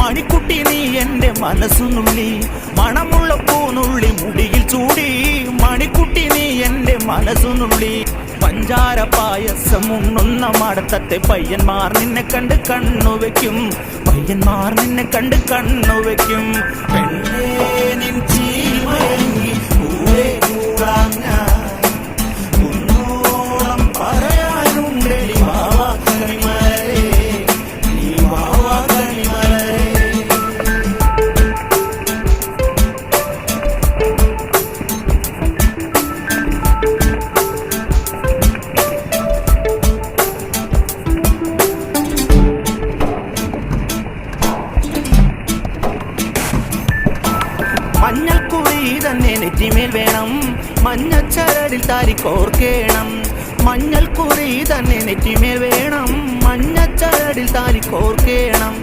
മണിക്കുട്ടി നീ എൻ്റെ മനസ്സുനുള്ളി, മണമുള്ള പൂനുള്ളി മുടിയിൽ ചൂടി. മണിക്കുട്ടി നീ എൻ്റെ മനസ്സുനുള്ളി. പഞ്ചാര പായസം ഉണ്ണുന്ന മടത്തത്തെ പയ്യന്മാർ നിന്നെ കണ്ട് കണ്ണുവെക്കും, പയ്യന്മാർ നിന്നെ കണ്ട് കണ്ണുവെക്കും. പെണ്ണേ നിൻ ചീമയങ്ങി കൂടെ കൂടാൻ ഞാൻ, കുന്നോളം പറയാനുണ്ടെടി വാവാ കണിമലരേ, നീ വാവാ കണിമലരേ. മഞ്ഞൾക്കുറി തന്നെ നെറ്റിമേൽ വേണം, മഞ്ഞച്ചരടിൽ താലിക്കോർക്കേണം. മഞ്ഞൾക്കുറി തന്നെ നെറ്റിമേൽ വേണം, മഞ്ഞച്ചരടിൽ താലിക്കോർക്കേണം.